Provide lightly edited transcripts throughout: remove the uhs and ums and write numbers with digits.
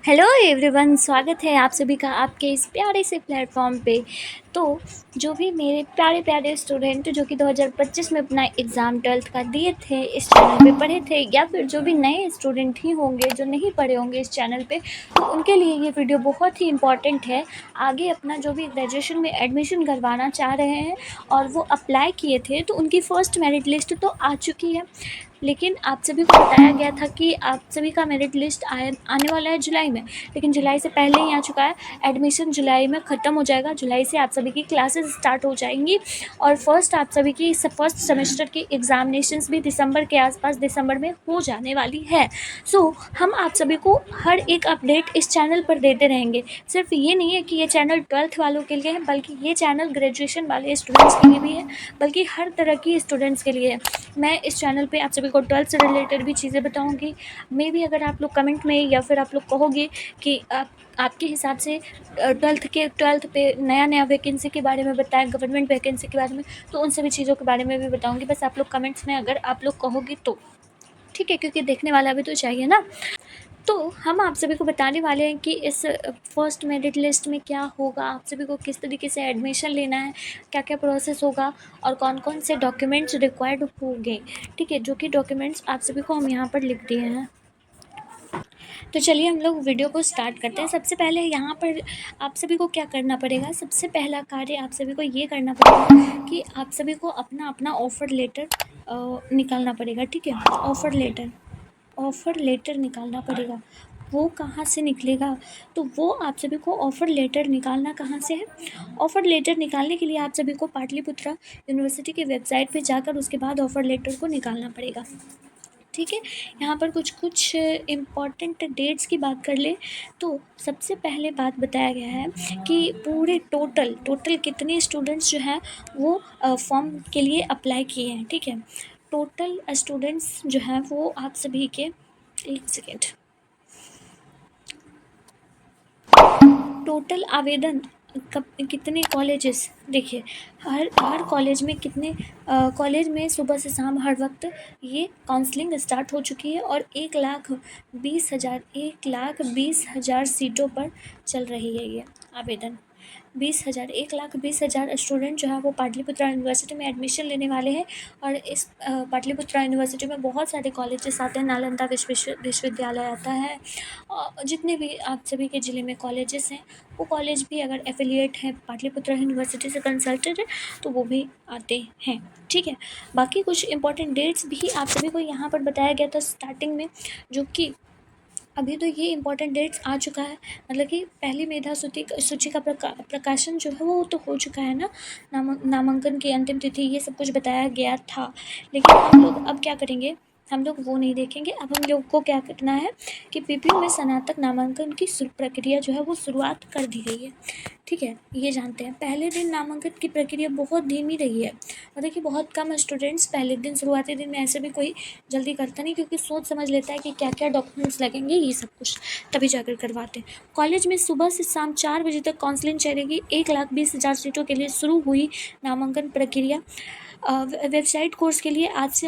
Hello everyone, स्वागत है आप सभी का आपके इस प्यारे से प्लेटफॉर्म पे। तो जो भी मेरे प्यारे प्यारे स्टूडेंट जो कि 2025 में अपना एग्ज़ाम 12th का दिए थे, इस चैनल पे पढ़े थे, या फिर जो भी नए स्टूडेंट ही होंगे जो नहीं पढ़े होंगे इस चैनल पे, तो उनके लिए ये वीडियो बहुत ही इम्पॉर्टेंट है। आगे अपना जो भी ग्रेजुएशन में एडमिशन करवाना चाह रहे हैं और वो अप्लाई किए थे, तो उनकी फ़र्स्ट मेरिट लिस्ट तो आ चुकी है, लेकिन आप सभी को बताया गया था कि आप सभी का मेरिट लिस्ट आने वाला है जुलाई में, लेकिन जुलाई से पहले ही आ चुका है। एडमिशन जुलाई में ख़त्म हो जाएगा, जुलाई से आप सभी की क्लासेस स्टार्ट हो जाएंगी और आप सभी की फर्स्ट सेमेस्टर की एग्जामिनेशंस भी दिसंबर के आसपास, दिसंबर में हो जाने वाली है। हम आप सभी को हर एक अपडेट इस चैनल पर देते रहेंगे। सिर्फ ये नहीं है कि ये चैनल 12th वालों के लिए है, बल्कि ये चैनल ग्रेजुएशन वाले स्टूडेंट्स के लिए भी है, बल्कि हर तरह की स्टूडेंट्स के लिए है। मैं इस चैनल पे आप सभी को 12th से रिलेटेड भी चीज़ें बताऊंगी। मे भी अगर आप लोग कमेंट में या फिर आप लोग कहोगे कि आपके हिसाब से 12th पे नया नया वैकेंसी के बारे में बताएं, गवर्नमेंट वैकेंसी के बारे में, तो उन सभी चीज़ों के बारे में भी बताऊंगी। बस आप लोग कमेंट्स में अगर आप लोग कहोगे तो ठीक है, क्योंकि देखने वाला भी तो चाहिए ना। तो हम आप सभी को बताने वाले हैं कि इस फर्स्ट मेरिट लिस्ट में क्या होगा, आप सभी को किस तरीके से एडमिशन लेना है, क्या क्या प्रोसेस होगा और कौन कौन से डॉक्यूमेंट्स रिक्वायर्ड होंगे। ठीक है, जो कि डॉक्यूमेंट्स आप सभी को हम यहाँ पर लिख दिए हैं। तो चलिए हम लोग वीडियो को स्टार्ट करते हैं। सबसे पहले यहाँ पर आप सभी को क्या करना पड़ेगा, सबसे पहला कार्य आप सभी को ये करना पड़ेगा कि आप सभी को अपना अपना ऑफ़र लेटर निकालना पड़ेगा। ठीक है, ऑफ़र लेटर निकालना पड़ेगा। वो कहाँ से निकलेगा, तो वो आप सभी को ऑफ़र लेटर निकालना कहाँ से है। ऑफ़र लेटर निकालने के लिए आप सभी को पाटलिपुत्रा यूनिवर्सिटी की वेबसाइट पे जाकर उसके बाद ऑफ़र लेटर को निकालना पड़ेगा। ठीक है, यहाँ पर कुछ इम्पॉर्टेंट डेट्स की बात कर ले तो सबसे पहले बात बताया गया है कि पूरे टोटल कितने स्टूडेंट्स जो हैं वो फॉर्म के लिए अप्लाई किए हैं। ठीक है, टोटल स्टूडेंट्स जो हैं वो आप सभी के, एक सेकेंड, टोटल आवेदन कब कितने कॉलेजेस, देखिए हर कॉलेज में कितने कॉलेज में सुबह से शाम हर वक्त ये काउंसलिंग स्टार्ट हो चुकी है और 1,20,000 सीटों पर चल रही है ये आवेदन। 1,20,000 स्टूडेंट जो है वो पाटलिपुत्रा यूनिवर्सिटी में एडमिशन लेने वाले हैं और इस पाटलिपुत्रा यूनिवर्सिटी में बहुत सारे कॉलेजेस आते हैं। नालंदा विश्वविद्यालय आता है, जितने भी आप सभी के ज़िले में कॉलेजेस हैं वो कॉलेज भी अगर एफिलिएट हैं पाटलिपुत्रा यूनिवर्सिटी से कंसल्टेड है तो वो भी आते हैं। ठीक है, बाकी कुछ इंपॉर्टेंट डेट्स भी आप सभी को यहाँ पर बताया गया था स्टार्टिंग में, जो कि अभी तो ये इम्पॉर्टेंट डेट्स आ चुका है, मतलब कि पहली मेधा सूची का प्रकाशन जो है वो तो हो चुका है ना। नामांकन की अंतिम तिथि ये सब कुछ बताया गया था, लेकिन हम लोग अब क्या करेंगे, हम लोग वो नहीं देखेंगे। अब हम लोग को क्या करना है कि पीपीयू में स्नातक नामांकन की प्रक्रिया जो है वो शुरुआत कर दी गई है। ठीक है, ये जानते हैं। पहले दिन नामांकन की प्रक्रिया बहुत धीमी रही है, मतलब कि बहुत कम स्टूडेंट्स पहले दिन, शुरुआती दिन में ऐसे भी कोई जल्दी करता नहीं, क्योंकि सोच समझ लेता है कि क्या क्या डॉक्यूमेंट्स लगेंगे, ये सब कुछ तभी जाकर करवाते हैं। कॉलेज में सुबह से शाम 4 बजे तक काउंसलिंग चलेगी। 1,20,000 सीटों के लिए शुरू हुई नामांकन प्रक्रिया। वेबसाइट कोर्स के लिए आज से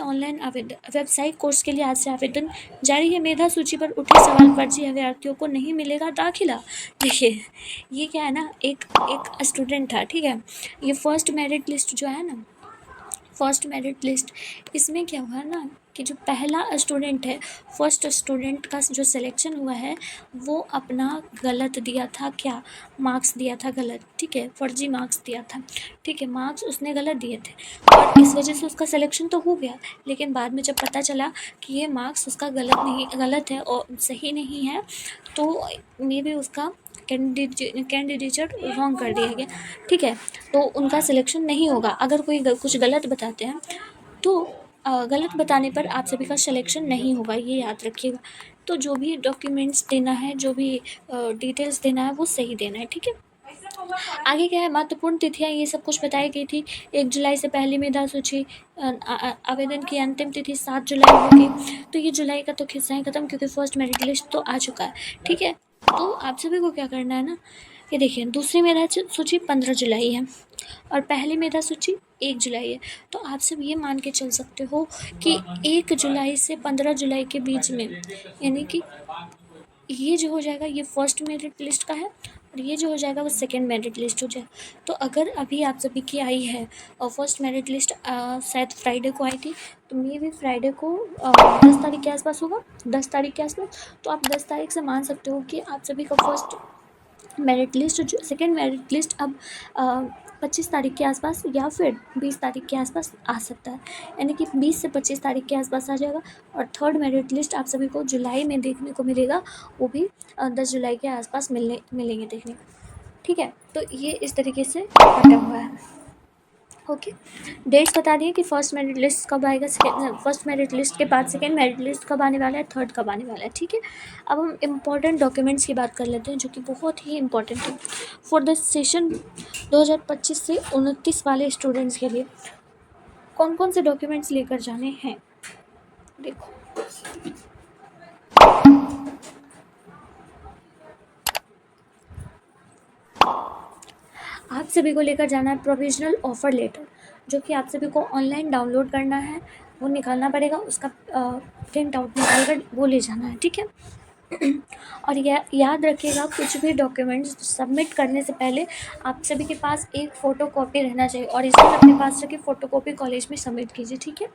आवेदन जारी है। मेधा सूची पर उठे सवाल, फर्जी अभ्यर्थियों को नहीं मिलेगा दाखिला। देखिए ये क्या है ना, एक स्टूडेंट था, ठीक है, ये फर्स्ट मेरिट लिस्ट जो है ना, फर्स्ट मेरिट लिस्ट, इसमें क्या हुआ ना कि जो पहला स्टूडेंट है, फर्स्ट स्टूडेंट का जो सिलेक्शन हुआ है वो अपना गलत दिया था, क्या मार्क्स दिया था गलत। ठीक है, फर्जी मार्क्स दिया था। ठीक है, मार्क्स उसने गलत दिए थे और इस वजह से उसका सिलेक्शन तो हो गया, लेकिन बाद में जब पता चला कि ये मार्क्स उसका गलत है और सही नहीं है, तो मे भी उसका कैंडिडेचर रॉन्ग कर दिया गया। ठीक है, तो उनका सिलेक्शन नहीं होगा। अगर कोई कुछ गलत बताते हैं तो गलत बताने पर आप सभी का सिलेक्शन नहीं होगा, ये याद रखिएगा। तो जो भी डॉक्यूमेंट्स देना है, जो भी डिटेल्स देना है वो सही देना है। ठीक है, आगे क्या है, महत्वपूर्ण तिथियाँ ये सब कुछ बताई गई थी। 1 जुलाई से पहली मेधा सूची, आवेदन की अंतिम तिथि 7 जुलाई होगी। तो ये जुलाई का तो किस्सा ही ख़त्म, क्योंकि फर्स्ट मेरिट लिस्ट तो आ चुका है। ठीक है, तो आप सभी को क्या करना है ना, ये देखिए दूसरी मेधा सूची 15 जुलाई है और पहली मेधा सूची 1 जुलाई है। तो आप सब ये मान के चल सकते हो कि 1 जुलाई से 15 जुलाई के बीच में, यानी कि ये जो हो जाएगा ये फर्स्ट मेरिट लिस्ट का है, और ये जो हो जाएगा वो सेकंड मेरिट लिस्ट हो जाएगा। तो अगर अभी आप सभी की आई है और फर्स्ट मेरिट लिस्ट शायद फ्राइडे को आई थी, तो मे भी फ्राइडे को 10 तारीख के आसपास होगा, 10 तारीख के आसपास। तो आप 10 तारीख से मान सकते हो कि आप सभी का फर्स्ट मेरिट लिस्ट जो सेकेंड मेरिट लिस्ट अब 25 तारीख के आसपास या फिर 20 तारीख के आसपास आ सकता है, यानी कि 20 से 25 तारीख के आसपास आ जाएगा। और थर्ड मेरिट लिस्ट आप सभी को जुलाई में देखने को मिलेगा, वो भी 10 जुलाई के आसपास मिलेंगे देखने को। ठीक है, तो ये इस तरीके से बटा हुआ है। ओके, डेट्स बता दिए कि फर्स्ट मेरिट लिस्ट कब आएगा, फर्स्ट मेरिट लिस्ट के बाद सेकेंड मेरिट लिस्ट कब आने वाला है, थर्ड कब आने वाला है। ठीक है, अब हम इम्पॉर्टेंट डॉक्यूमेंट्स की बात कर लेते हैं जो कि बहुत ही इम्पॉर्टेंट है फॉर द सेशन 2025 से 29 वाले स्टूडेंट्स के लिए। कौन कौन से डॉक्यूमेंट्स लेकर जाने हैं, देखो। आप सभी को लेकर जाना है प्रोविजनल ऑफ़र लेटर, जो कि आप सभी को ऑनलाइन डाउनलोड करना है, वो निकालना पड़ेगा, उसका प्रिंट आउट निकाल कर वो ले जाना है। ठीक है, और याद रखिएगा कुछ भी डॉक्यूमेंट्स सबमिट करने से पहले आप सभी के पास एक फ़ोटो कॉपी रहना चाहिए, ओरिजिनल अपने पास रखिए, फ़ोटो कॉपी कॉलेज में सबमिट कीजिए। ठीक है,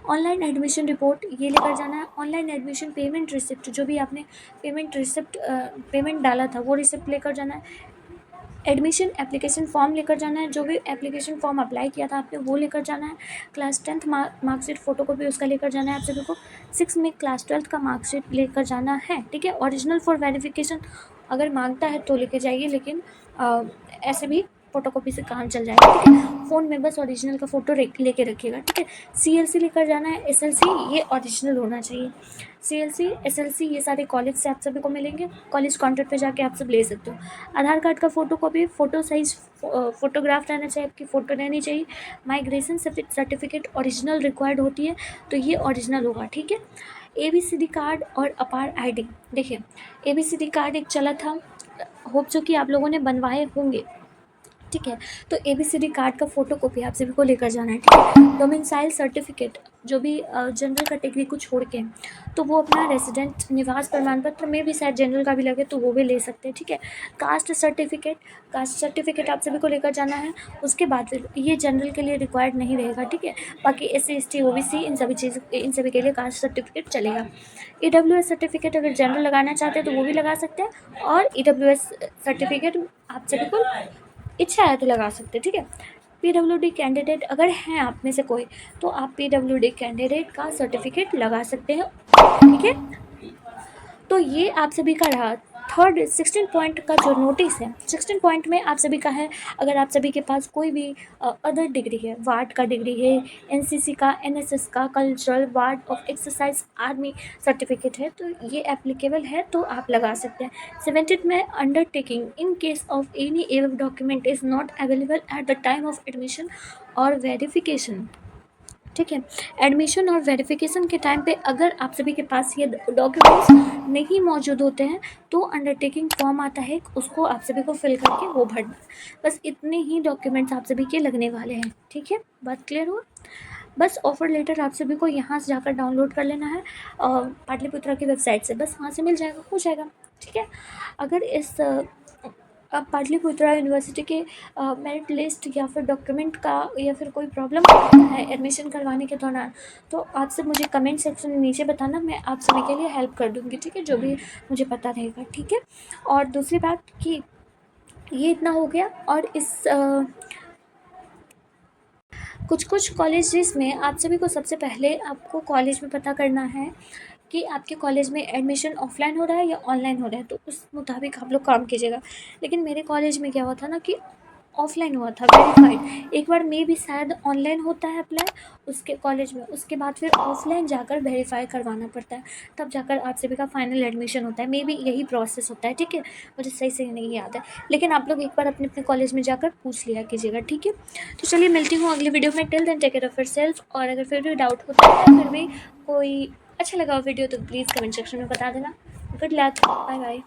ऑनलाइन एडमिशन रिपोर्ट ये लेकर जाना है, ऑनलाइन एडमिशन पेमेंट रिसिप्ट, जो भी आपने पेमेंट डाला था वो रिसिप्ट लेकर जाना है, एडमिशन एप्लीकेशन फ़ॉर्म लेकर जाना है, जो भी एप्लीकेशन फ़ॉर्म अप्लाई किया था आपने वो लेकर जाना है, क्लास 10th मार्कशीट फ़ोटोकॉपी उसका लेकर जाना है आप सभी को, 6 में क्लास 12th का मार्कशीट लेकर जाना है। ठीक है, ओरिजिनल फॉर वेरिफिकेशन अगर मांगता है तो लेके जाइए, लेकिन ऐसे भी फ़ोटोकॉपी से काम चल जाएगा। ठीक है, फ़ोन में बस ओरिजिनल का फ़ोटो लेके रखिएगा। ठीक है, CLC लेकर जाना है, SLC ये ओरिजिनल होना चाहिए, CLC SLC ये सारे कॉलेज से आप सभी को मिलेंगे, कॉलेज काउंटर पे जाके आप सब ले सकते हो। आधार कार्ड का फ़ोटोकॉपी, फ़ोटो साइज़ फ़ोटोग्राफ रहना चाहिए, आपकी फ़ोटो रहनी चाहिए, माइग्रेशन सर्टिफिकेट ओरिजिनल रिक्वायर्ड होती है, तो ये ओरिजिनल होगा। ठीक है, ABCD कार्ड और अपार ID, देखिए ABCD कार्ड एक चला था, होप जो कि आप लोगों ने बनवाए होंगे। ठीक है, तो ABCD कार्ड का फ़ोटोकॉपी आप सभी को लेकर जाना है। ठीक है, डोमिसाइल सर्टिफिकेट, जो भी जनरल कैटेगरी को छोड़ के, तो वो अपना रेजिडेंट निवास प्रमाण पत्र में भी शायद जनरल का भी लगे तो वो भी ले सकते हैं। ठीक है, कास्ट सर्टिफिकेट आप सभी को लेकर जाना है, उसके बाद फिर ये जनरल के लिए रिक्वायर्ड नहीं रहेगा। ठीक है, बाकी SC ST OBC इन सभी के लिए कास्ट सर्टिफिकेट चलेगा। EWS सर्टिफिकेट अगर जनरल लगाना चाहते हैं तो वो भी लगा सकते हैं, और EWS सर्टिफिकेट आप सभी को इच्छा है तो लगा सकते हैं। ठीक है, PWD कैंडिडेट अगर हैं आप में से कोई, तो आप PWD कैंडिडेट का सर्टिफिकेट लगा सकते हैं। ठीक है, तो ये आप सभी का रहा। थर्ड 16 पॉइंट का जो नोटिस है, 16 पॉइंट में आप सभी का है, अगर आप सभी के पास कोई भी अदर डिग्री है, वार्ड का डिग्री है, NCC का, NSS का, cultural, ward of exercise, army certificate है, तो ये एप्लीकेबल है, तो आप लगा सकते हैं। 17 में undertaking in case of any एवं document is not available at the time of admission और वेरिफिकेशन। ठीक है, एडमिशन और वेरिफिकेशन के टाइम पे अगर आप सभी के पास ये डॉक्यूमेंट्स नहीं मौजूद होते हैं तो अंडरटेकिंग फॉर्म आता है, उसको आप सभी को फिल करके वो भरना। बस इतने ही डॉक्यूमेंट्स आप सभी के लगने वाले हैं। ठीक है, बात क्लियर हुआ। बस ऑफ़र लेटर आप सभी को यहाँ से जाकर डाउनलोड कर लेना है, पाटलिपुत्रा की वेबसाइट से, बस वहाँ से मिल जाएगा, हो जाएगा। ठीक है, अगर इस अब पाटलिपुत्रा यूनिवर्सिटी के मेरिट लिस्ट या फिर डॉक्यूमेंट का या फिर कोई प्रॉब्लम आता है एडमिशन करवाने के दौरान, तो आप सब मुझे कमेंट सेक्शन में नीचे बताना, मैं आप सभी के लिए हेल्प कर दूँगी। ठीक है, जो भी मुझे पता रहेगा। ठीक है, और दूसरी बात कि ये इतना हो गया, और इस कुछ कॉलेजेस में आप सभी को सबसे पहले आपको कॉलेज में पता करना है कि आपके कॉलेज में एडमिशन ऑफलाइन हो रहा है या ऑनलाइन हो रहा है, तो उस मुताबिक आप लोग काम कीजिएगा। लेकिन मेरे कॉलेज में क्या हुआ था ना कि ऑफलाइन हुआ था वेरीफाइड, एक बार में भी शायद ऑनलाइन होता है अप्लाई उसके कॉलेज में, उसके बाद फिर ऑफलाइन जाकर वेरीफाई करवाना पड़ता है, तब जाकर आप सभी का फाइनल एडमिशन होता है। मे बी यही प्रोसेस होता है। ठीक है, मुझे सही से नहीं याद है, लेकिन आप लोग एक बार अपने अपने कॉलेज में जाकर पूछ लिया कीजिएगा। ठीक है, तो चलिए मिलती हूँ अगली वीडियो में। Till then take care of yourself, और अगर फिर भी डाउट होता है फिर भी कोई अच्छा लगा वीडियो तो प्लीज़ कमेंट सेक्शन में बता देना। Good luck, bye bye.